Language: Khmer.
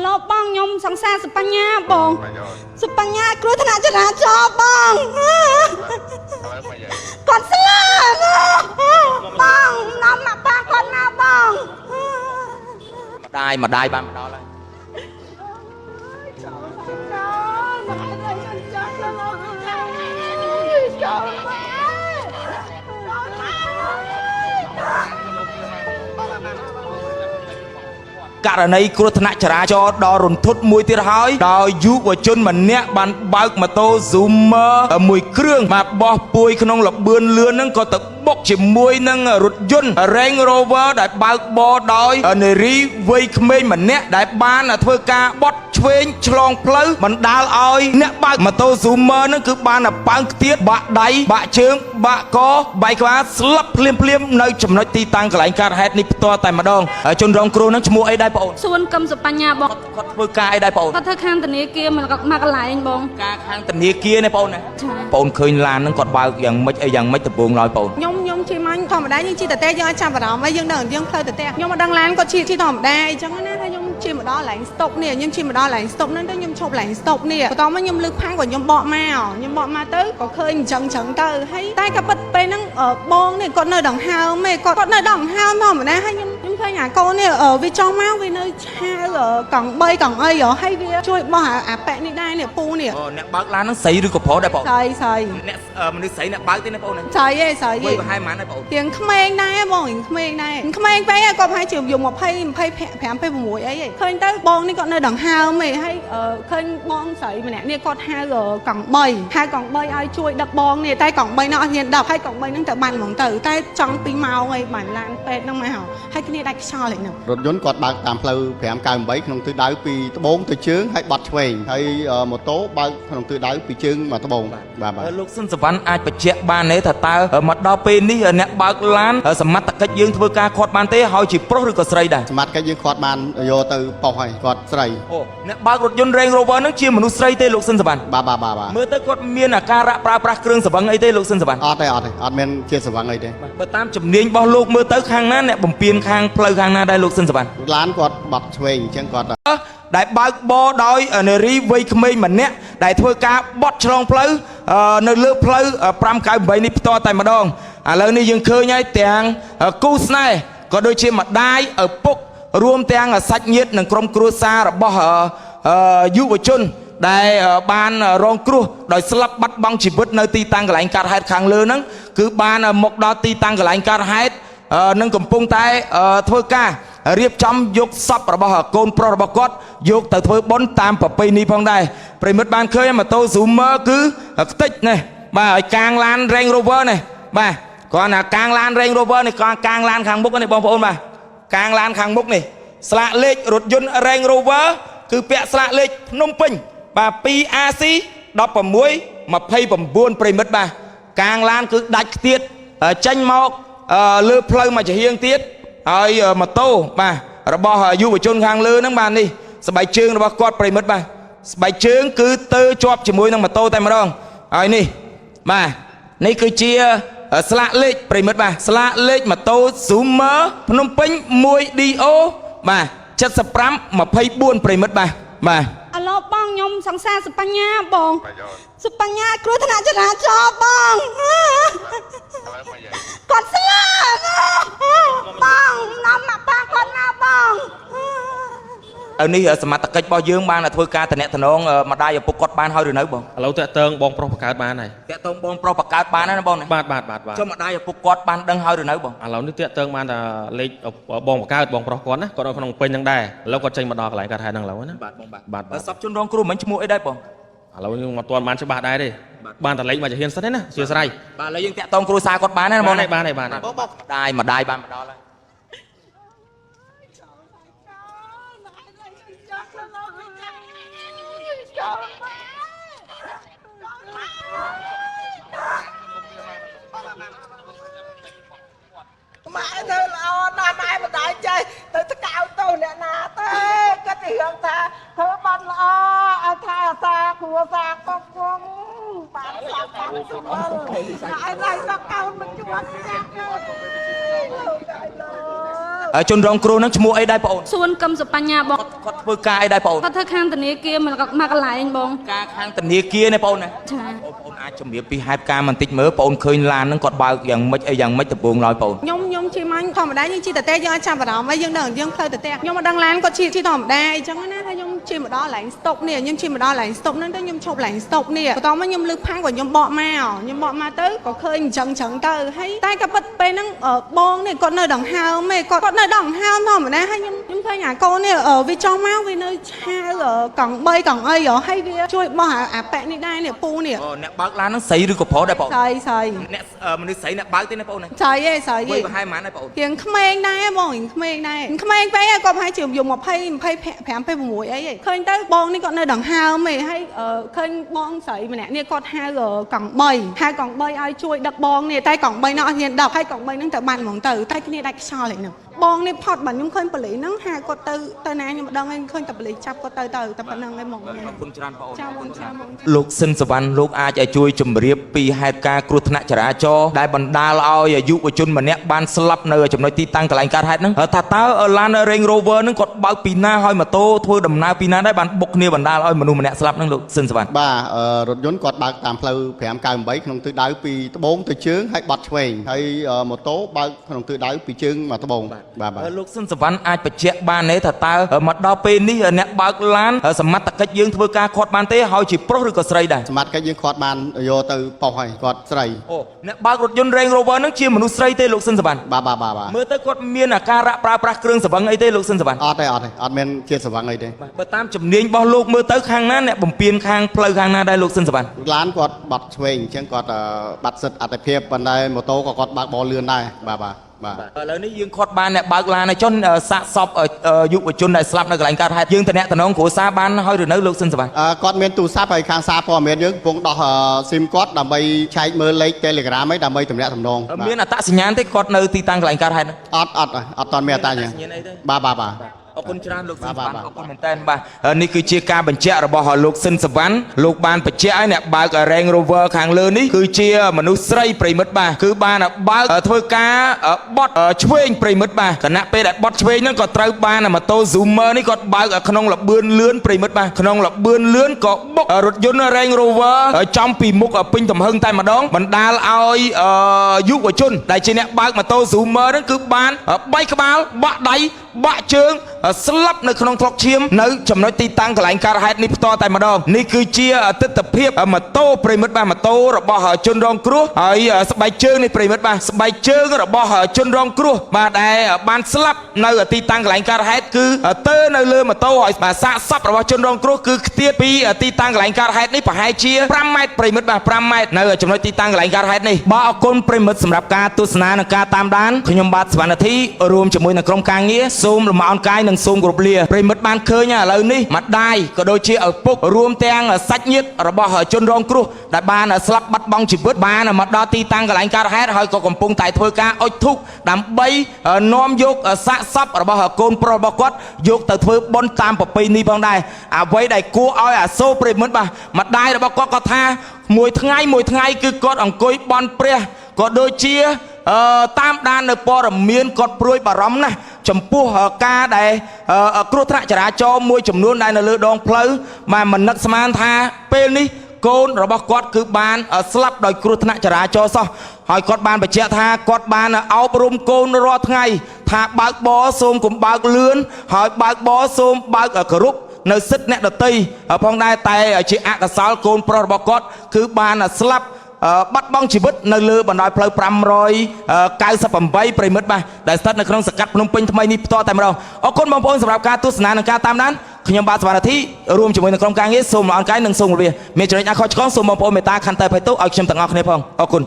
ឡូបងខ្ញុំសង្សារសបញ្ញាបងសបញ្ញាគ្រោះថ្នាក់ចរាចរណ៍បងគាត់ស្លាប់បងនាំមកប៉ាគាត់ណាបងម្ដាយបានមកដល់ហើយករណីគ្រោះថ្នាក់ចរាចរណ៍ដ៏រន្ធត់មួយទៀតហើយដោយយុវជនម្នាក់បានបើកម៉ូតូ Zoomer មួយគ្រឿងមកបោះពួយក្នុងលបឿនលឿនហ្នឹងក៏ទៅបុកជាមួយនឹងរថយន្ត Range Rover ដែលបើកបរដោយនារីវ័យក្មេងម្នាក់ដែលបានធ្វើការបត់ឆ្វេងឆ្លងផ្លូវបណ្ដាលឲ្យអ្នកបើកម៉ូតូ Zoomer ហ្នឹងគឺបានប៉ើងខ្ទាតបាក់ដៃបាក់ជើងបាក់កបែកក្បាលស្លាប់ភ្លាមនៅចំណុចទីតាំងកន្លែងកើតហេតុនេះផ្ទាល់តែម្ដងជនរងគ្រោះហ្នឹងឈ្មោះអីដែរបងសួនកឹមសបញ្ញាបងគាត់ធ្វើការអីដែរបងគាត់ធ្វើខាងធនាគារមកកន្លែងបងការខាងធនាគារណាបងណាបងឃើញឡានហ្នឹងគាត់បើកយ៉ាងម៉េចអីយ៉ាងម៉េចដំបូងឡើយបងខ្ញុំជិះមកធម្មតាយើងជិះតតែយើងអត់ចាំអារម្មណ៍អីយើងដឹងយើងផ្លូវតតែខ្ញុំមកដឹងឡានគាត់ជិះធម្មតាអីចឹងណាហើយខ្ញុំជិះមកដល់កន្លែងស្តុបនេះខ្ញុំជិះមកដល់កន្លែងស្តុបហ្នឹងទៅខ្ញុំឈប់កន្លែងស្តុបនេះបន្ទាប់មកខ្ញុំលើកផាំងក៏ខ្ញុំបកមកទៅក៏ឃើញអញ្ចឹងទៅហើយតែក៏ពិតពេលហ្នឹងបងនេះគាត់នៅដង្ហើមឯងគាត់នៅដង្ហើមធម្មតាហើយខ្ញុំឃើញអាកូននេះវាចង់មកវានៅឆាវកង់3កង់អីហើយវាជួយបោះអាប៉ែនេះដែរនេះពូនេះអ្នកបើកឡានហ្នឹងស្រីឬក៏ប្រុសដែរបងស្រីអ្នកមនុស្សស្រីអ្នកបើកទេណាបងស្រីឯងវ័យប្រហែលប៉ុន្មានដែរបងទៀងក្មេងដែរបងក្មេងពេកគាត់ប្រហែលជាយក25 26អីឃើញទៅបងនេះគាត់នៅដង្ហើមឯងហើយឃើញបងស្រីម្នាក់នេះគាត់ហៅកង់3ឲ្យជួយដឹកបងនេះតែកង់3នោះអត់ហ៊ានដឹកហើយកង់3ហ្នឹងទៅបានហ្មងទៅតែចង់2ម៉ោងអីបានឡានពេទ្យហ្នឹងមកហើយគ្នាដាច់ខ្យល់ហ្នឹងរថយន្តគាត់បើកតាមផ្លូវ598ក្នុងទិសដៅពីត្បូងទៅជើងហើយបត់ឆ្វេងហើយម៉ូតូបើកក្នុងទិសដៅពីជើងមកត្បូងបាទលោកស៊ុនសវណ្ណអាចបញ្ជាក់បានទេថាតើមកដល់ពេលនេះអ្នកបើកឡានសមត្ថកិច្ចយើងធ្វើការខាត់បានទេហើយជាប្រុសឬក៏ស្រីដែរសមត្ថកិច្ចយើងខាត់បានយកទៅប៉ុស្តិ៍ហើយគាត់ស្រីអូអ្នកបើករថយន្ត Range Rover ហ្នឹងជាមនុស្សស្រីទេលោកស៊ុនសវណ្ណបាទមើលទៅគាត់មានអាការៈប្រើប្រាស់គ្រឿងសង្វឹងអីទេលោកស៊ុនសវណ្ណអត់ទេអត់មានជាសង្វឹងអីទេបើតាមជំនាញរបស់លោកមើលទៅខាងណាអ្នកបំពេញខាងផ្លូវខាងណាដែរលោកស៊ុនសវណ្ណឡានគាត់បត់ឆ្វេងអញ្ចឹងគាត់ដែលបើកបរដោយនារីវ័យក្មេងម្នាក់ដែលធ្វើការបត់ឆ្លងផ្លូវនៅលើផ្លូវ598នេះផ្ទាល់តែម្ដងឥឡូវនេះយើងឃើញហើយទាំងគូស្នេហ៍ក៏ដូចជាម្ដាយឪពុករួមទាំងសាច់ញាតិនិងក្រុមគ្រួសាររបស់យុវជនដែលបានរងគ្រោះដោយស្លាប់បាត់បង់ជីវិតនៅទីតាំងកន្លែងកើតហេតុខាងលើហ្នឹងគឺបានមកដល់ទីតាំងកន្លែងកើតហេតុនឹងកំពុងតែធ្វើការរៀបចំយកសពរបស់កូនប្រុសរបស់គាត់យកទៅធ្វើបុណ្យតាមប្រពៃណីផងដែរប្រិមិត្តបានឃើញម៉ូតូ Zoomer គឺខ្ទេចនេះបាទឲ្យកាងឡាន Range Rover នេះបាទគាត់ណាកាងឡាន Range Rover នេះគាត់កាងឡានខាងមុខនេះបងប្អូនបាទកាងឡានខាងមុខនេះស្លាកលេខរថយន្ត Range Rover គឺពាក់ស្លាកលេខភ្នំពេញបាទ 2AC 1629ប្រិមិត្តបាទកាងឡានគឺដាច់ខ្ទាតចេញមកលើផ្លូវមួយចំហៀងទៀតហើយម៉ូតូបាទរបស់យុវជនខាងលើហ្នឹងបាទនេះស្បែកជើងរបស់គាត់ប្រិមិត្តបាទស្បែកជើងគឺទៅជាប់ជាមួយនឹងម៉ូតូតែម្ដងហើយនេះបាទនេះគឺជាស្លាកលេខប្រិមិត្តបាទស្លាកលេខម៉ូតូ Zoomer ភ្នំពេញ 1DO បាទ7524ប្រិមិត្តបាទឥឡូវបងខ្ញុំសង្សារសបញ្ញាបងសបញ្ញាគ្រោះថ្នាក់ចរាចរណ៍បងគាត់ស្លាប់បងនាំមកប៉ាគាត់ណាបងនេះសមត្ថកិច្ចរបស់យើងបានធ្វើការតំណតំណងម្ដាយឪពុកគាត់បានហើយឬនៅបងឥឡូវតាក់ទងបងប្រុសបង្កើតបានហើយតាក់ទងបងប្រុសបង្កើតបានណាបងបាទចុះម្ដាយឪពុកគាត់បានដឹងហើយឬនៅបងឥឡូវនេះតាក់ទងបានតែលេខបងបង្កើតបងប្រុសគាត់ណាគាត់នៅក្នុងពេញហ្នឹងដែរឥឡូវគាត់ចេញមកដល់កន្លែងកើតហេតុហ្នឹងឥឡូវណាបាទបងបាទសពជនរងគ្រោះមិនឈ្មោះអីដែរបងឥឡូវខ្ញុំមិនទាន់បានច្បាស់ដែរទេបានតែលេខមកជាហ៊ានសិនទេណាជាស្រ័យបាទឥឡូវយើងតាក់ទងគ្រួសារគាត់បានណាបងបានម្ដាយបានមកដល់ហើយម៉ែទៅល្អណាស់ម៉ែមិនដែរចេះទៅស្កៅទៅអ្នកណាទេគាត់ទៅរឿងថាធ្វើបាត់ល្អអត់ថាអាសាគ្រួសារកុកគង់បានស្អាតបានសុខហើយឡៃសកៅមិនជួបចាស់ទេលោក ជនរងគ្រោះហ្នឹងឈ្មោះអីដែរបងអូន សួនកឹមសុបញ្ញាបង គាត់ធ្វើការអីដែរបងអូន គាត់ធ្វើខាងធនាគារមកកន្លែងបង ការខាងធនាគារណាបងអូនណា ចា បងប្អូនអាចជំរាបពីហេតុការណ៍បន្តិចមើលបងអូនឃើញឡានហ្នឹងគាត់បើកយ៉ាងម៉េចអីយ៉ាងម៉េចដំបូងឡើយបងអូន ខ្ញុំជិះមកធម្មតាយើងជិះតតែយើងអត់ចាំអារម្មណ៍ហើយយើងដឹងយើងផ្លូវតតែខ្ញុំមកដឹងឡានគាត់ជិះធម្មតាអីចឹងណាហើយខ្ញុំជិះមកដល់កន្លែងស្តុកនេះខ្ញុំជិះមកដល់កន្លែងស្តុកហ្នឹងទៅខ្ញុំឈប់កន្លែងស្តុកនេះបន្ទាប់មកខ្ញុំលឺផាំងក៏ខ្ញុំបកមកទៅក៏ឃើញអញ្ចឹងទៅហើយតែក៏ពិតពេលហ្នឹងបងនេះគាត់នៅដង្ហើមឯងគាត់នៅដង្ហើមធម្មតាហើយខ្ញុំឃើញអាកូននេះវាចុះមកវានៅឆាវកង់3កង់អីហើយវាជួយបោះអាប៉ែនេះដែរនេះពូនេះ អ្នកបើកឡានហ្នឹងស្រីឬក៏ប្រុសដែរបងអូន ស្រី អ្នកមនុស្សស្រីអ្នកបើកទេណាបងអូនណា ស្រីឯងស្រី វ័យ ឯង ប្រហែលប៉ុន្មានដែរបងអូន ទៀងក្មេងដែរបងក្មេងដែរក្មេងពេកគាត់ប្រហែលជាយំ20 25 26អីឃើញទៅបងនេះគាត់នៅដង្ហើមឯងហើយឃើញបងស្រីម្នាក់នេះគាត់ហៅកង់3ឲ្យជួយដឹកបងនេះតែកង់3នោះអត់ហ៊ានដឹកហើយកង់3ហ្នឹងទៅបានហ្មងទៅតែគ្នាដាច់ខ្យល់ហ្នឹងបងនេះផត់បាទខ្ញុំឃើញប៉ូលីសហ្នឹងហៅគាត់ទៅណាខ្ញុំមិនដឹងឯងឃើញតែប៉ូលីសចាប់គាត់ទៅតែប៉ុណ្្នឹងឯងហ្មង អរគុណច្រើនបងអូន ចាំបងចាំបង លោកស៊ិនសវណ្ណលោកអាចឲ្យជួយជម្រាបពីហេតុការណ៍គ្រោះថ្នាក់ចរាចរណ៍ដែលបណ្ដាលឲ្យយុវជនម្នាក់បានស្លាប់នៅចំណុចទីតាំងកន្លែងកើតហេតុហ្នឹងថាតើឡាន Range Rover ហ្នឹងគាត់បើកពីណាហើយម៉ូតូធ្វើដំណើរពីណាដែរបានបុកគ្នាបណ្ដាលឲ្យមនុស្សម្នាក់ស្លាប់ហ្នឹងលោកស៊ិនសវណ្ណ បាទរថយន្តគាត់បើកតាមផ្លូវ598ក្នុងទិសដៅពីត្បូងទៅជើងហើយបត់ឆ្វេងហើយម៉ូតូបើកក្នុងទិសដៅពីជើងមកត្បូងបាទ លោកស៊ិនសវណ្ណអាចបញ្ជាក់បានទេថាតើមកដល់ពេលនេះអ្នកបើកឡានសមត្ថកិច្ចយើងធ្វើការខាត់បានទេហើយជាប្រុសឬក៏ស្រីដែរ សមត្ថកិច្ចយើងខាត់បានយកទៅប៉ុស្តិ៍ហើយគាត់ស្រី អូអ្នកបើករថយន្ត Range Rover ហ្នឹងជាមនុស្សស្រីទេលោកស៊ិនសវណ្ណ បាទ មើលទៅគាត់មានអាការៈប្រើប្រាស់គ្រឿងសង្វឹងអីទេលោកស៊ិនសវណ្ណ អត់ទេអត់មានជាសង្វឹងអីទេ បើតាមជំនាញរបស់លោកមើលទៅខាងណាអ្នកបំពេញខាងផ្លូវខាងណាដែរលោកស៊ិនសវណ្ណ ឡានគាត់បត់ឆ្វេងអញ្ចឹងគាត់បាត់សិទ្ធអត្ថិភាពប៉ុន្តែម៉ូតូក៏គាត់បើកបរលឿនដែរបាទ ឥឡូវនេះយើងខាត់បានអ្នកបើកឡានឲ្យចុះសាកសពយុវជនដែលស្លាប់នៅកន្លែងកើតហេតុយើងតំណែងគ្រួសារបានហើយឬនៅលោកស៊ិនសវណ្ណ គាត់មានទូរស័ព្ទហើយខាងសារព័ត៌មានយើងកំពុងដោះស៊ីមគាត់ដើម្បីឆែកមើលលេខ Telegram អីដើម្បីទំនាក់ទំនង មានអត្តសញ្ញាណទេគាត់នៅទីតាំងកន្លែងកើតហេតុ អត់តមានអត្តសញ្ញាណបាទ អរគុណច្រើនលោកស៊ិនសវណ្ណអរគុណមែនតើបាទនេះគឺជាការបញ្ជាក់របស់លោកស៊ិនសវណ្ណលោកបានបញ្ជាក់ឲ្យអ្នកបើក Range Rover ខាងលើនេះគឺជាមនុស្សស្រីប្រិមិត្តបាទគឺបានបើកធ្វើការបត់ឆ្វេងប្រិមិត្តបាទគណៈពេលដែលបត់ឆ្វេងហ្នឹងក៏ត្រូវបានម៉ូតូ Zoomer នេះគាត់បើកក្នុងលបឿនលឿនប្រិមិត្តបាទក្នុងលបឿនលឿនក៏បុករថយន្ត Range Rover ចំពីមុខពេញទំហឹងតែម្ដងបណ្ដាលឲ្យយុវជនដែលជាអ្នកបើកម៉ូតូ Zoomer ហ្នឹងគឺបានបែកក្បាលបាក់ដៃបាក់ជើងស្លាប់នៅក្នុងថ្លុកឈាមនៅចំណុចទីតាំងកន្លែងកើតហេតុនេះផ្ទាល់តែម្ដងនេះគឺជាទស្សនវិជ្ជាម៉ូតូប្រិមិត្តបាទម៉ូតូរបស់ជនរងគ្រោះហើយស្បែកជើងនេះប្រិមិត្តបាទស្បែកជើងរបស់ជនរងគ្រោះបាទដែលបានស្លាប់នៅទីតាំងកន្លែងកើតហេតុគឺទៅនៅលើម៉ូតូហើយបាទសាកសពរបស់ជនរងគ្រោះគឺខ្ទាតពីទីតាំងកន្លែងកើតហេតុនេះប្រហែលជា5ម៉ែត្រប្រិមិត្តបាទ5ម៉ែត្រនៅចំណុចទីតាំងកន្លែងកើតហេតុនេះបាទអរគុណប្រិមិត្តសម្រាប់ការទស្សនានិងការតាមដានខ្ញុំបាទសវណ្ណធីរួមជាមួយនឹងក្រុមការងារសូមលំអរកាយនិងសូមគោរពលាប្រិមិត្តបានឃើញឥឡូវនេះម្ដាយក៏ដូចជាឪពុករួមទាំងសាច់ញាតិរបស់ជនរងគ្រោះដែលបានស្លាប់បាត់បង់ជីវិតបានមកដល់ទីតាំងកន្លែងកើតហេតុហើយក៏កំពុងតែធ្វើការអុជធូបដើម្បីនាំយកសាកសពរបស់កូនប្រុសរបស់គាត់យកទៅធ្វើបុណ្យតាមប្រពៃណីផងដែរអ្វីដែលគួរឲ្យអាសូរប្រិមិត្តបាទម្ដាយរបស់គាត់ក៏ថាមួយថ្ងៃគឺគាត់អង្គុយបន់ព្រះក៏ដូចជាតាមដាននៅព័ត៌មានគាត់ព្រួយបារម្ភណាស់ចំពោះការដែលគ្រោះថ្នាក់ចរាចរណ៍មួយចំនួនដែលនៅលើដងផ្លូវបាទមិននឹកស្មានថាពេលនេះកូនរបស់គាត់គឺបានស្លាប់ដោយគ្រោះថ្នាក់ចរាចរណ៍សោះហើយគាត់បានបញ្ជាក់ថាគាត់បានអប់រំកូនរាល់ថ្ងៃថាបើកបរសូមកុំបើកលឿនហើយបើកបរសូមបើកគោរពនៅសិទ្ធិអ្នកដទៃផងដែរតែជាអកុសលកូនប្រុសរបស់គាត់គឺបានស្លាប់បាត់បង់ជីវិតនៅលើបណ្ដោយផ្លូវ598ប្រិមិត្តបាទដែលស្ថិតនៅក្នុងសង្កាត់ភ្នំពេញថ្មីនេះផ្ទាល់តែម្ដងអរគុណបងប្អូនសម្រាប់ការទស្សនានិងការតាមដានខ្ញុំបាទសវណ្ណធីរួមជាមួយនឹងក្រុមការងារសូមអរគុណនិងសូមគោរពមានចំណុចណាខុសឆ្គងសូមបងប្អូនមេត្តាខន្តីអភ័យទោសឲ្យខ្ញុំទាំងអស់គ្នាផងអរគុណ